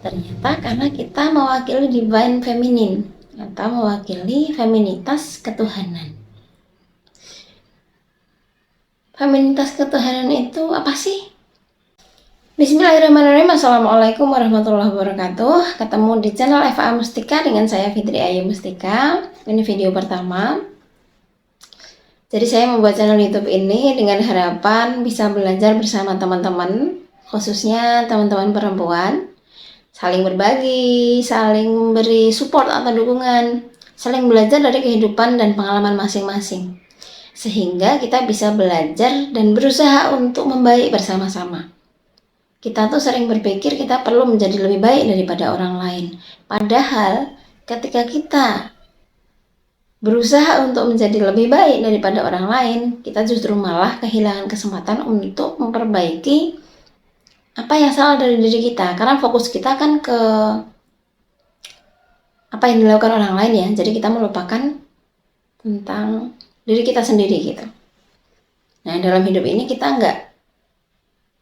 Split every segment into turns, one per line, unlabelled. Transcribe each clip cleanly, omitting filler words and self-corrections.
Ternyata karena kita mewakili divine feminine atau mewakili feminitas ketuhanan. Feminitas ketuhanan itu apa sih? Bismillahirrahmanirrahim. Assalamualaikum warahmatullahi wabarakatuh. Ketemu di channel Eva Mustika dengan saya Fitri Ayu Mustika. Ini video pertama. Jadi saya membuat channel YouTube ini dengan harapan bisa belajar bersama teman-teman, khususnya teman-teman perempuan, saling berbagi, saling memberi support atau dukungan, saling belajar dari kehidupan dan pengalaman masing-masing, sehingga kita bisa belajar dan berusaha untuk membaik bersama-sama. Kita tuh sering berpikir kita perlu menjadi lebih baik daripada orang lain, padahal ketika kita berusaha untuk menjadi lebih baik daripada orang lain, kita justru malah kehilangan kesempatan untuk memperbaiki apa yang salah dari diri kita, karena fokus kita kan ke apa yang dilakukan orang lain ya, jadi kita melupakan tentang diri kita sendiri gitu. Nah, dalam hidup ini kita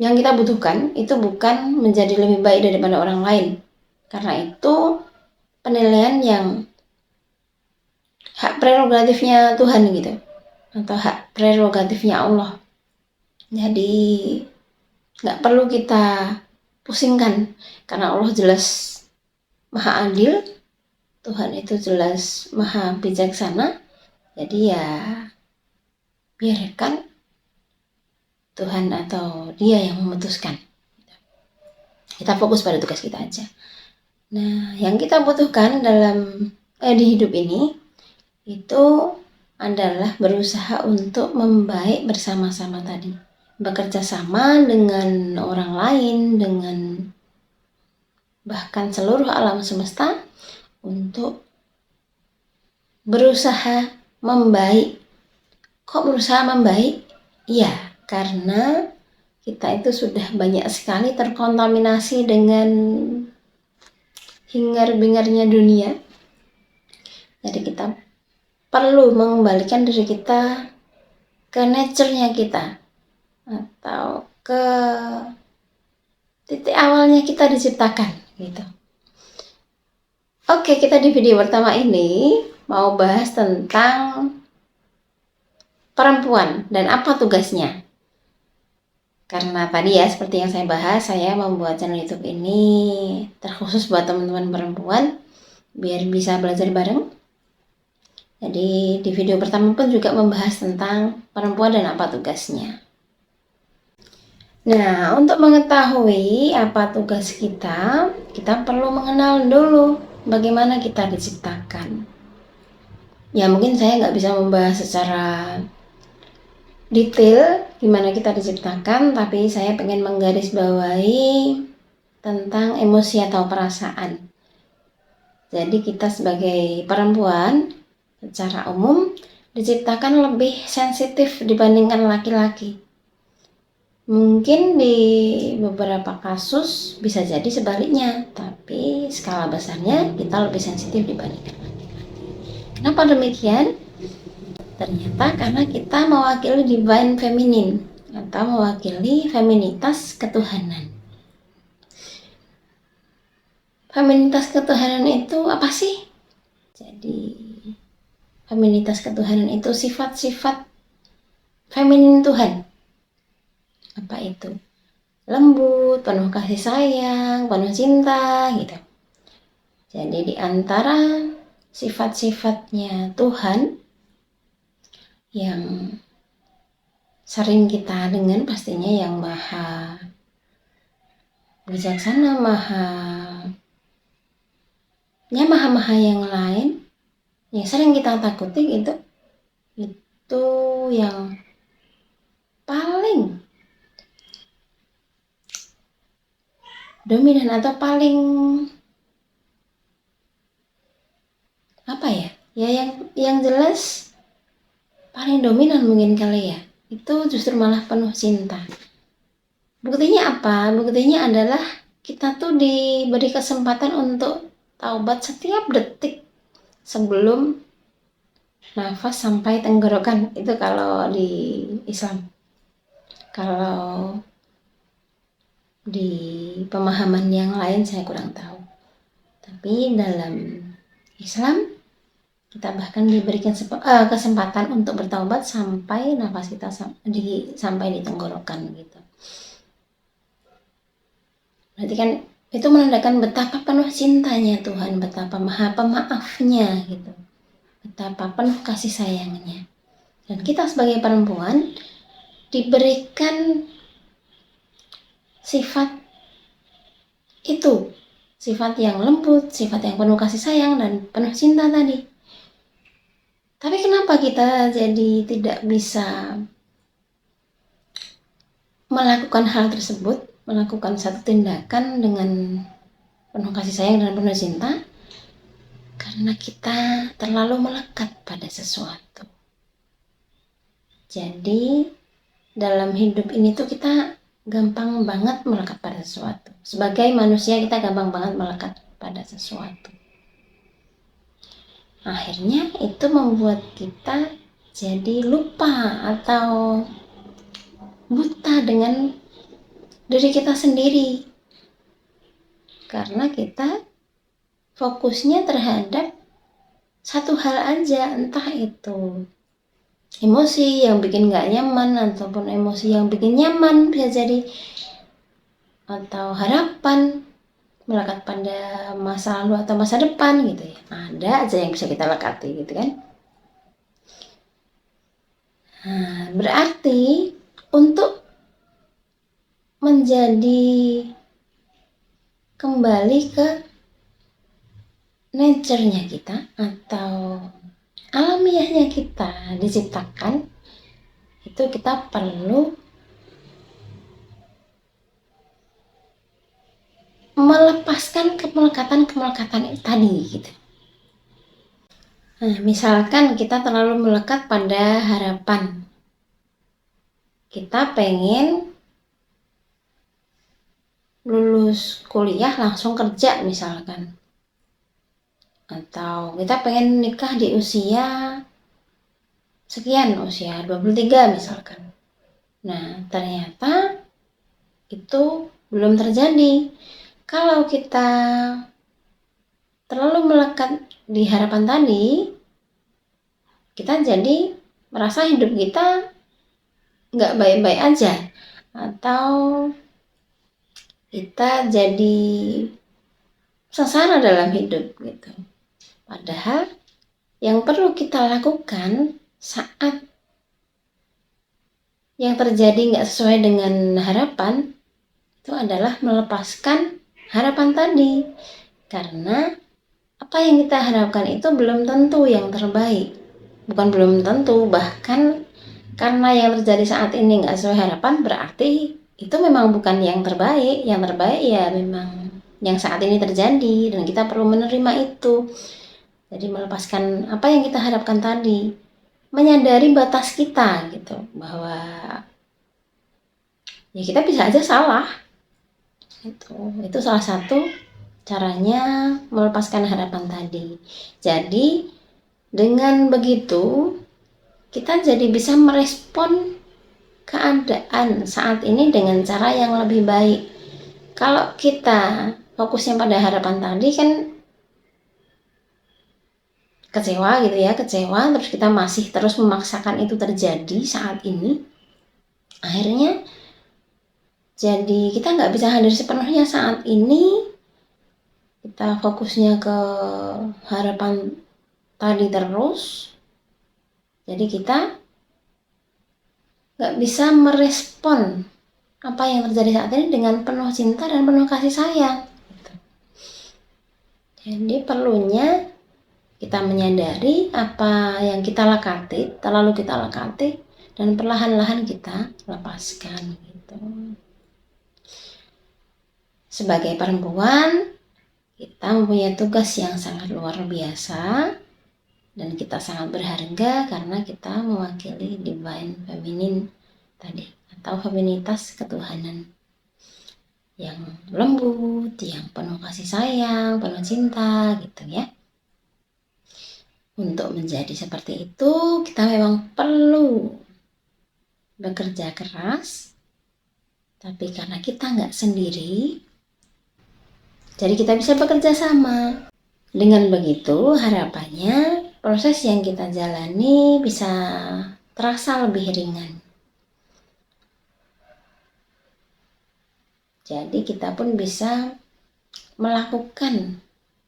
yang kita butuhkan itu bukan menjadi lebih baik daripada orang lain, karena itu penilaian yang hak prerogatifnya Tuhan gitu, atau hak prerogatifnya Allah. Jadi nggak perlu kita pusingkan, karena Allah jelas maha adil, Tuhan itu jelas maha bijaksana. Jadi ya biarkan Tuhan atau Dia yang memutuskan. Kita fokus pada tugas kita aja. Nah, yang kita butuhkan di hidup ini itu adalah berusaha untuk membaik bersama-sama tadi. Bekerja sama dengan orang lain, dengan bahkan seluruh alam semesta untuk berusaha membaik. Kok berusaha membaik? Iya, karena kita itu sudah banyak sekali terkontaminasi dengan hingar-bingarnya dunia. Jadi kita perlu mengembalikan diri kita ke nature-nya kita, atau ke titik awalnya kita diciptakan gitu. Oke, kita di video pertama ini mau bahas tentang perempuan dan apa tugasnya. Karena tadi ya, seperti yang saya bahas, saya membuat channel YouTube ini terkhusus buat teman-teman perempuan biar bisa belajar bareng. Jadi di video pertama pun juga membahas tentang perempuan dan apa tugasnya. Nah, untuk mengetahui apa tugas kita perlu mengenal dulu bagaimana kita diciptakan. Ya, mungkin saya nggak bisa membahas secara detail gimana kita diciptakan, tapi saya pengen menggarisbawahi tentang emosi atau perasaan. Jadi kita sebagai perempuan secara umum diciptakan lebih sensitif dibandingkan laki-laki. Mungkin di beberapa kasus bisa jadi sebaliknya, tapi skala besarnya kita lebih sensitif dibandingkan laki-laki. Kenapa demikian? Ternyata karena kita mewakili divine feminine atau mewakili feminitas ketuhanan. Feminitas ketuhanan itu apa sih? Jadi feminitas ketuhanan itu sifat-sifat feminin Tuhan. Apa itu? Lembut, penuh kasih sayang, penuh cinta gitu. Jadi di antara sifat-sifatnya Tuhan yang sering kita dengar pastinya yang maha bijaksana, maha yang lain yang sering kita takuti gitu, itu yang paling dominan atau paling apa ya yang jelas paling dominan mungkin kali ya, itu justru malah penuh cinta. Buktinya apa? Buktinya adalah kita tuh diberi kesempatan untuk taubat setiap detik sebelum nafas sampai tenggorokan. Itu kalau di Islam. Kalau di pemahaman yang lain saya kurang tahu. Tapi dalam Islam kita bahkan diberikan kesempatan untuk bertaubat sampai nafas kita sampai di tenggorokan gitu. Berarti kan itu menandakan betapa penuh cintanya Tuhan, betapa maha pemaafnya gitu, betapa penuh kasih sayangnya. Dan kita sebagai perempuan diberikan sifat itu, sifat yang lembut, sifat yang penuh kasih sayang dan penuh cinta tadi. Tapi kenapa kita jadi tidak bisa melakukan hal tersebut, melakukan satu tindakan dengan penuh kasih sayang dan penuh cinta? Karena kita terlalu melekat pada sesuatu. Jadi dalam hidup ini tuh kita gampang banget melekat pada sesuatu. Sebagai manusia kita gampang banget melekat pada sesuatu. Akhirnya itu membuat kita jadi lupa atau buta dengan diri kita sendiri. Karena kita fokusnya terhadap satu hal aja, entah itu emosi yang bikin gak nyaman ataupun emosi yang bikin nyaman bisa jadi, atau harapan melekat pada masa lalu atau masa depan gitu ya. Ada aja yang bisa kita lekati gitu kan. Nah, berarti untuk menjadi kembali ke nature-nya kita atau alamiahnya kita diciptakan, itu kita perlu melepaskan kemelekatan tadi gitu. Nah, misalkan kita terlalu melekat pada harapan. Kita pengen lulus kuliah langsung kerja misalkan. Atau kita pengen nikah di usia sekian, usia 23 misalkan. Nah, ternyata itu belum terjadi. Kalau kita terlalu melekat di harapan tadi, kita jadi merasa hidup kita nggak baik-baik aja, atau kita jadi sengsara dalam hidup gitu. Padahal yang perlu kita lakukan saat yang terjadi nggak sesuai dengan harapan itu adalah melepaskan harapan tadi, karena apa yang kita harapkan itu belum tentu yang terbaik. Bukan belum tentu, bahkan karena yang terjadi saat ini nggak sesuai harapan, berarti itu memang bukan yang terbaik. Yang terbaik ya memang yang saat ini terjadi, dan kita perlu menerima itu. Jadi melepaskan apa yang kita harapkan tadi, menyadari batas kita gitu, bahwa ya kita bisa aja salah. Itu salah satu caranya melepaskan harapan tadi. Jadi dengan begitu kita jadi bisa merespon keadaan saat ini dengan cara yang lebih baik. Kalau kita fokusnya pada harapan tadi kan kecewa gitu ya, kecewa terus kita masih terus memaksakan itu terjadi saat ini, akhirnya jadi kita nggak bisa hadir sepenuhnya saat ini. Kita fokusnya ke harapan tadi terus, jadi kita nggak bisa merespon apa yang terjadi saat ini dengan penuh cinta dan penuh kasih sayang. Jadi perlunya kita menyadari apa yang kita lekati, terlalu kita lekati, dan perlahan-lahan kita lepaskan gitu. Sebagai perempuan, kita mempunyai tugas yang sangat luar biasa, dan kita sangat berharga karena kita mewakili divine feminine tadi, atau feminitas ketuhanan yang lembut, yang penuh kasih sayang, penuh cinta gitu ya. Untuk menjadi seperti itu, kita memang perlu bekerja keras, Tapi karena kita nggak sendiri, jadi kita bisa bekerja sama. Dengan begitu, harapannya proses yang kita jalani bisa terasa lebih ringan. Jadi kita pun bisa melakukan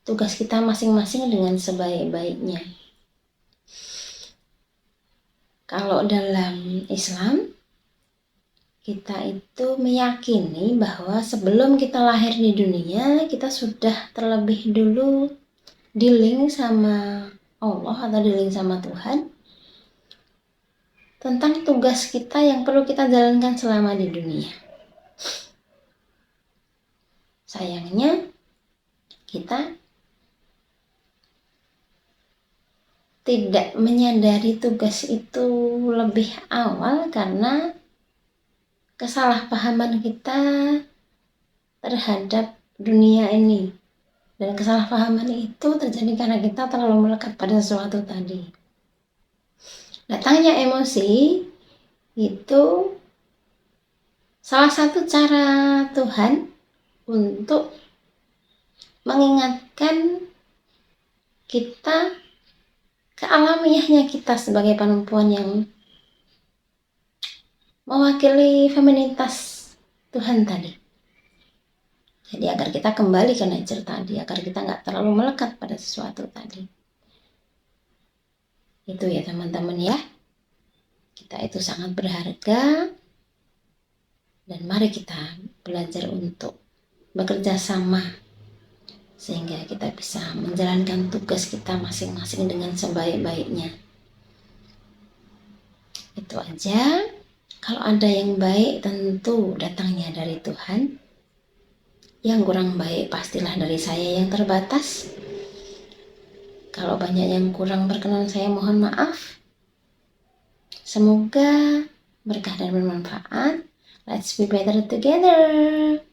tugas kita masing-masing dengan sebaik-baiknya. Kalau dalam Islam, kita itu meyakini bahwa sebelum kita lahir di dunia, kita sudah terlebih dulu di-link sama Allah atau di-link sama Tuhan tentang tugas kita yang perlu kita jalankan selama di dunia. Sayangnya, kita tidak menyadari tugas itu lebih awal karena kesalahpahaman kita terhadap dunia ini. Dan kesalahpahaman itu terjadi karena kita terlalu melekat pada sesuatu tadi. Datangnya emosi itu salah satu cara Tuhan untuk mengingatkan kita ke alamiahnya kita sebagai perempuan yang mewakili feminitas Tuhan tadi. Jadi agar kita kembali ke nature tadi, agar kita nggak terlalu melekat pada sesuatu tadi. Itu ya teman-teman ya. Kita itu sangat berharga. Dan mari kita belajar untuk bekerja sama. Sehingga kita bisa menjalankan tugas kita masing-masing dengan sebaik-baiknya. Itu aja. Kalau ada yang baik tentu datangnya dari Tuhan. Yang kurang baik pastilah dari saya yang terbatas. Kalau banyak yang kurang berkenan, saya mohon maaf. Semoga berkah dan bermanfaat. Let's be better together.